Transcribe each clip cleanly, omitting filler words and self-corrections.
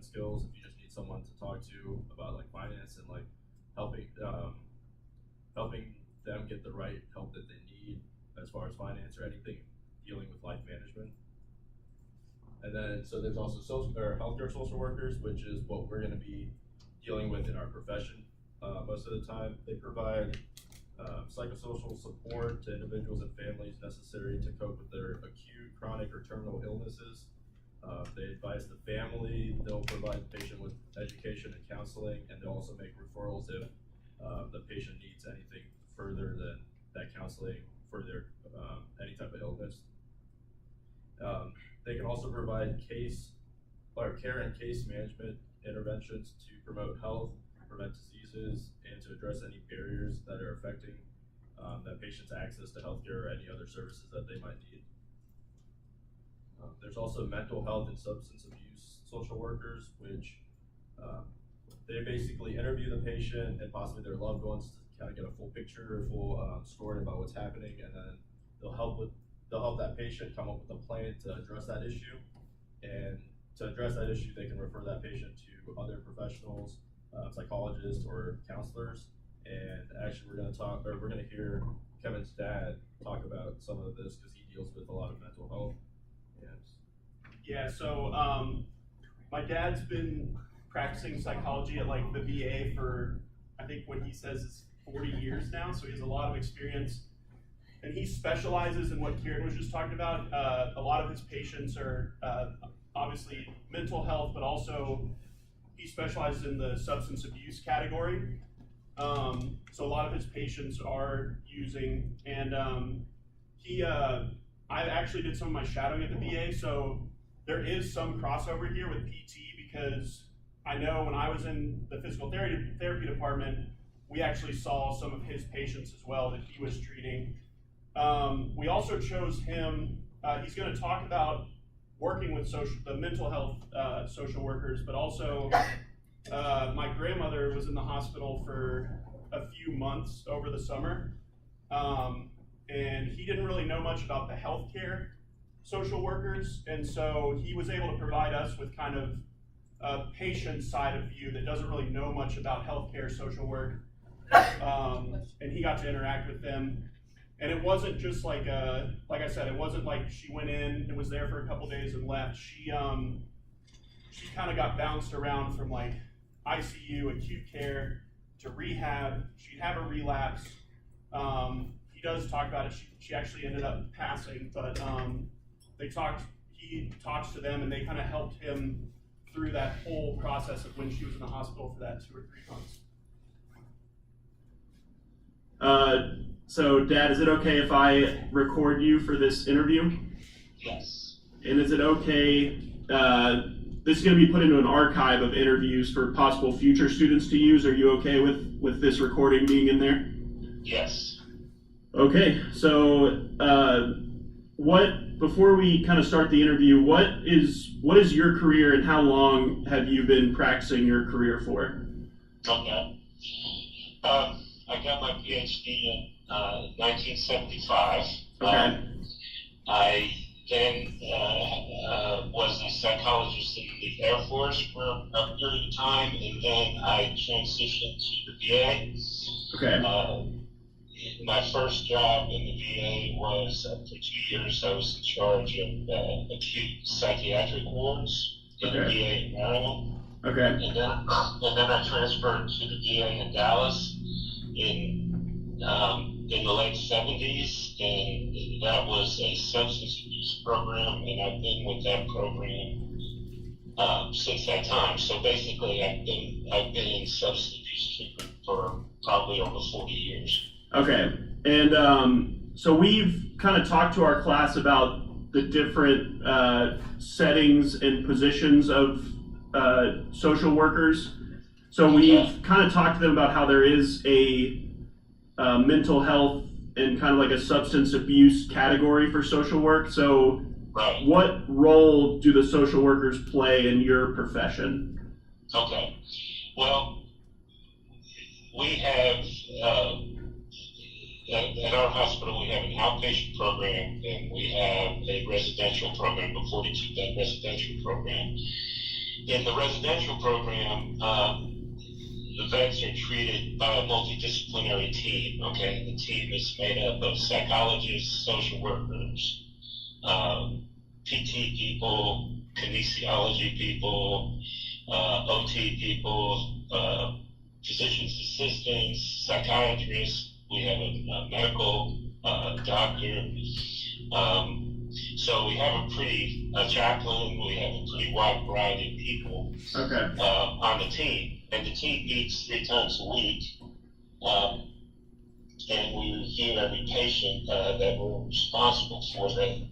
skills, if you just need someone to talk to about like finance and like helping helping them get the right help that they need as far as finance or anything dealing with life management. And then so there's also healthcare social workers, which is what we're going to be dealing with in our profession. Most of the time, they provide psychosocial support to individuals and families necessary to cope with their acute, chronic, or terminal illnesses. They advise the family, they'll provide the patient with education and counseling, and they'll also make referrals if the patient needs anything further than that counseling for their any type of illness. They can also provide care and case management interventions to promote health, prevent diseases, and to address any barriers that are affecting that patient's access to healthcare or any other services that they might need. There's also mental health and substance abuse social workers, which they basically interview the patient and possibly their loved ones to kind of get a full picture or full story about what's happening, and then they'll help that patient come up with a plan to address that issue. And to address that issue, they can refer that patient to other professionals, psychologists or counselors. And actually, we're going to hear Kevin's dad talk about some of this because he deals with a lot of mental health. Yeah, so my dad's been practicing psychology at like the VA for, I think what he says is 40 years now, so he has a lot of experience. And he specializes in what Kieran was just talking about. A lot of his patients are obviously mental health, but also he specializes in the substance abuse category. So a lot of his patients are using, and I actually did some of my shadowing at the VA, so there is some crossover here with PT, because I know when I was in the physical therapy department, we actually saw some of his patients as well that he was treating. We also chose him. He's going to talk about working with the mental health social workers, but also my grandmother was in the hospital for a few months over the summer, and he didn't really know much about the healthcare social workers, and so he was able to provide us with kind of a patient side of view that doesn't really know much about healthcare social work, and he got to interact with them. And it wasn't just like I said, it wasn't like she went in and was there for a couple days and left. She kind of got bounced around from like ICU, acute care, to rehab. She'd have a relapse. He does talk about it. She actually ended up passing, but he talks to them, and they kind of helped him through that whole process of when she was in the hospital for that 2 or 3 months. So, Dad, is it okay if I record you for this interview? Yes. And is it okay, this is going to be put into an archive of interviews for possible future students to use. Are you okay with this recording being in there? Yes. Okay, so before we kind of start the interview, what is your career and how long have you been practicing your career for? Okay. I got my PhD in 1975. Okay. I then was a psychologist in the Air Force for a period of time, and then I transitioned to the VA. Okay. My first job in the VA was for 2 years. I was in charge of acute psychiatric wards in the VA in Maryland. Okay. And then I transferred to the VA in Dallas in the late 70s, and that was a substance abuse program, and I've been with that program since that time. So basically, I've been in substance abuse treatment for probably over 40 years. Okay, and so we've kind of talked to our class about the different settings and positions of social workers. So we've kind of talked to them about how there is a mental health and kind of like a substance abuse category for social work. So Right. What role do the social workers play in your profession? Okay. Well, we have, at our hospital, we have an outpatient program, and we have a residential program, a 42-bed residential program. In the residential program, the vets are treated by a multidisciplinary team. Okay, the team is made up of psychologists, social workers, PT people, kinesiology people, OT people, physician's assistants, psychiatrists. We have a medical doctor. So we have a chaplain. We have a pretty wide variety of people Okay. on the team, and the team meets 3 times a week. And we review every patient that we're responsible for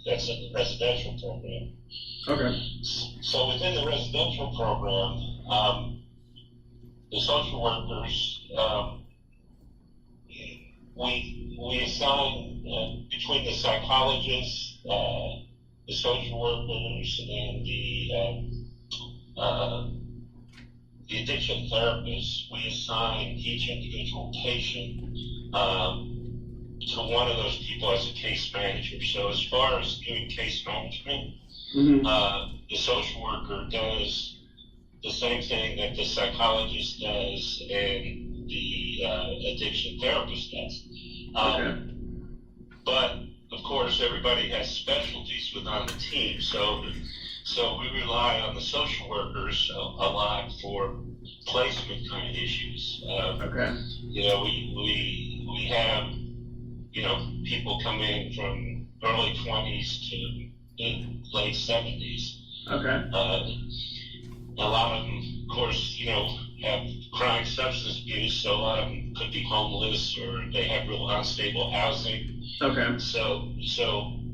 that's in the residential program. Okay. So within the residential program, the social workers, we assign between the psychologists, the social workers, and the addiction therapists, we assign each individual patient to one of those people as a case manager. So as far as doing case management, the social worker does the same thing that the psychologist does and the addiction therapist does. Okay. But of course, everybody has specialties within the team, so we rely on the social workers a lot for placement kind of issues. Okay. You know, we have, you know, people come in from early 20s to late 70s. Okay. A lot of them, of course, you know, have chronic substance abuse, so a lot of them could be homeless or they have real unstable housing. Okay. So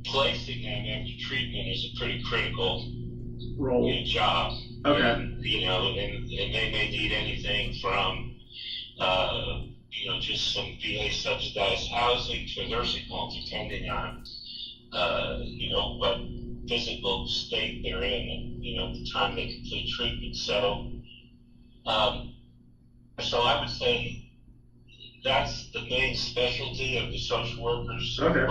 placing them after treatment is a pretty critical Roll. job. Okay. And, you know, and they may need anything from, you know, just some VA subsidized housing to a nursing home, depending on, you know, what physical state they're in and, you know, the time they complete treatment. So I would say that's the main specialty of the social workers. Okay.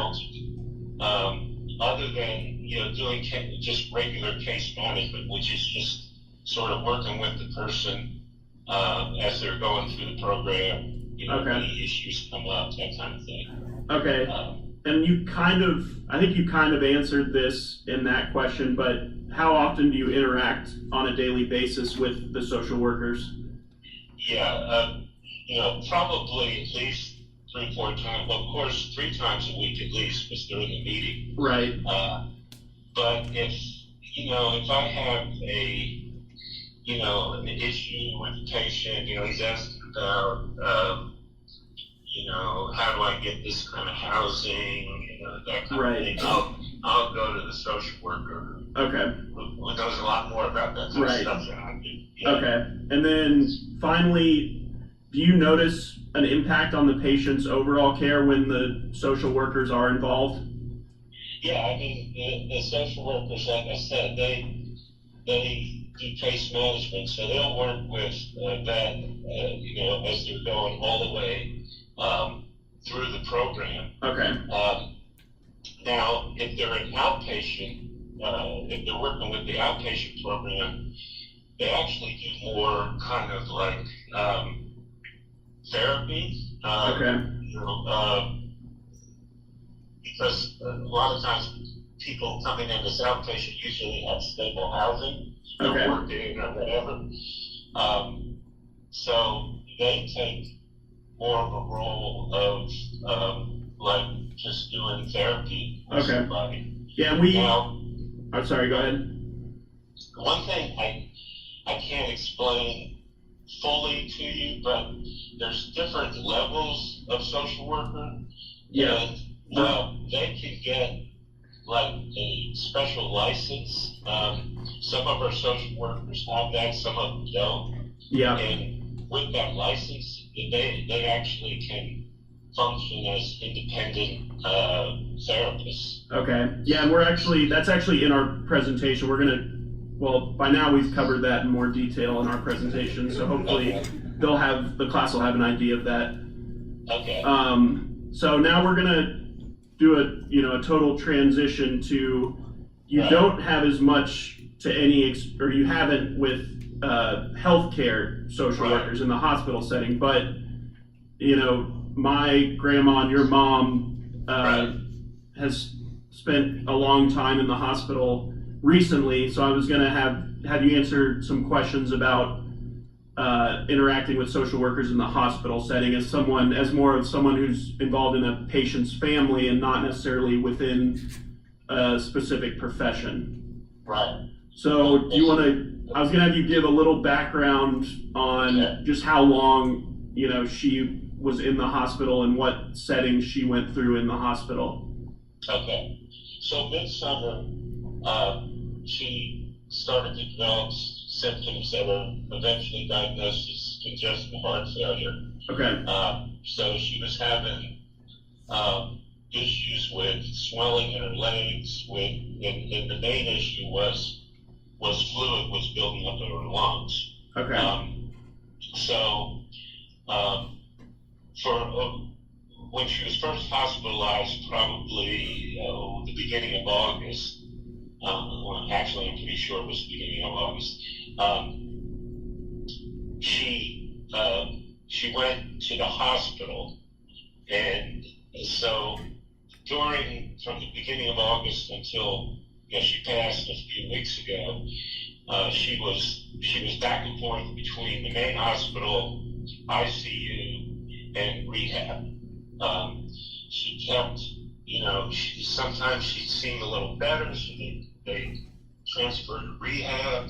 Other than, you know, doing just regular case management, which is just sort of working with the person as they're going through the program, you know, Okay. any issues come up, that kind of thing. Okay. And I think you kind of answered this in that question, but how often do you interact on a daily basis with the social workers? Yeah, you know, probably at least 3-4 times. Well, of course, 3 times a week at least, because they're in the meeting. Right. But if I have an issue with a patient, you know, he's asking about, you know, how do I get this kind of housing, you know, that kind Right. of thing. I'll go to the social worker Okay. who knows a lot more about that kind Right. of stuff than I do. Yeah. Okay. And then finally, do you notice an impact on the patient's overall care when the social workers are involved? Yeah, I mean, the social workers, like I said, they do case management, so they'll work with that, you know, as they're going all the way through the program. Okay. Now, if they're an outpatient, if they're working with the outpatient program, they actually do more kind of like therapy. Okay. You know, because a lot of times people coming in as outpatient usually have stable housing, Okay. worked in or whatever. So they take more of a role of like just doing therapy with Okay. somebody. Yeah, Now, I'm sorry, go ahead. one thing I can't explain fully to you, but there's different levels of social worker. Yeah. And they can get like a special license. Some of our social workers have that, some of them don't. Yeah. And with that license, they actually can function as independent therapists. Okay. Yeah, and that's actually in our presentation. By now we've covered that in more detail in our presentation, so hopefully Okay. the class will have an idea of that. Okay. So now we're gonna do a total transition to, you Right. don't have as much to or you haven't with healthcare social Right. workers in the hospital setting, but you know, my grandma and your mom Right. has spent a long time in the hospital recently, so I was gonna have you answer some questions about interacting with social workers in the hospital setting as more of someone who's involved in a patient's family and not necessarily within a specific profession. Right. So do you want to, I was gonna have you give a little background on Okay. just how long, you know, she was in the hospital and what settings she went through in the hospital. Okay. So midsummer, she started to develop symptoms that were eventually diagnosed as congestive heart failure. Okay, So she was having issues with swelling in her legs, and the main issue was fluid was building up in her lungs. okay, When she was first hospitalized, probably the beginning of August, well, actually, I'm pretty sure it was the beginning of August. She went to the hospital, and so from the beginning of August until she passed a few weeks ago, she was back and forth between the main hospital, ICU, and rehab. She kept, sometimes she seemed a little better, so they transferred to rehab.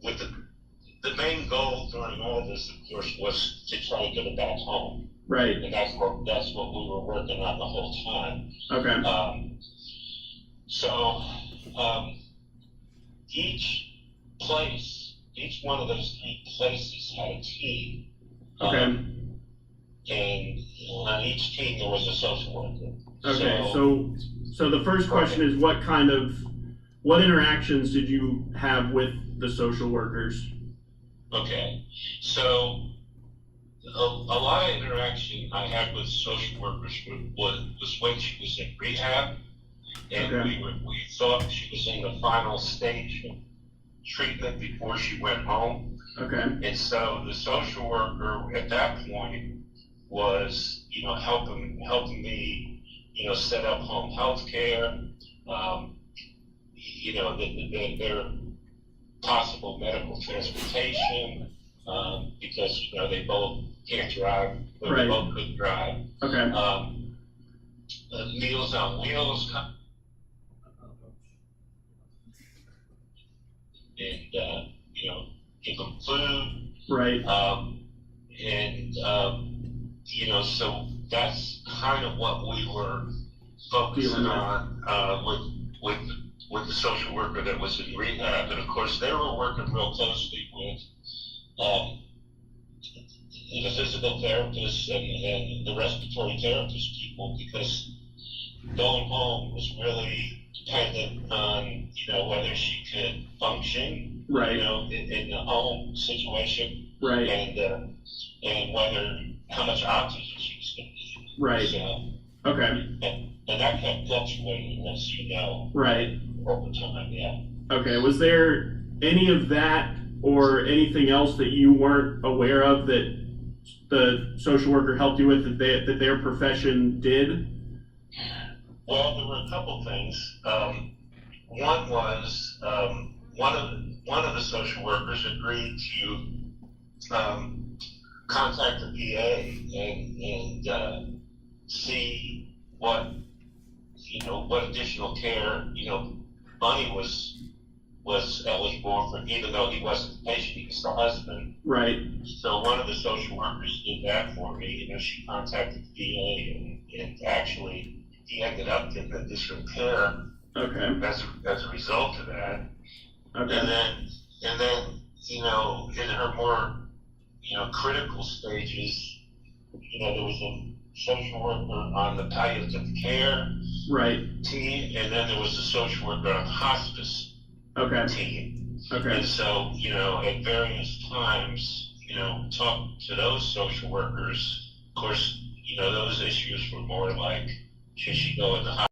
With the main goal during all this, of course, was to try to get her back home, right, and that's what we were working on the whole time. okay, Each one of those 3 places had a team. okay, And on each team there was a social worker. okay. So the first question is what interactions did you have with the social workers? Okay, so a lot of interaction I had with social workers was when she was in rehab, and Okay. we thought she was in the final stage of treatment before she went home. Okay, And so the social worker at that point was, helping me, set up home health care, their possible medical transportation, because, they both can't drive, or Right. they both couldn't drive. okay, Meals on Wheels, and, give them food. right, So that's kind of what we were focusing Dealing with. on with the social worker that was in rehab, and of course they were working real closely with the physical therapists and the respiratory therapist people, because going home was really dependent on whether she could function right, in the home situation, right, and how much oxygen she was going to need. right, So, okay, and that kept fluctuating, as you know, right. over time. Yeah. Okay, was there any of that or anything else that you weren't aware of that the social worker helped you with that their profession did? Well, there were a couple things. One was one of the social workers agreed to contact the VA and see what additional care Bunny was eligible for, even though he wasn't the patient, he was the husband. Right, So one of the social workers did that for me. She contacted the VA, and actually he ended up getting additional care okay, as a result of that. okay, And then in her more critical stages, there was a social worker on the palliative care right, team, and then there was a social worker on the hospice okay, team. okay, And so, at various times, talk to those social workers. Of course, those issues were more like, should she go in the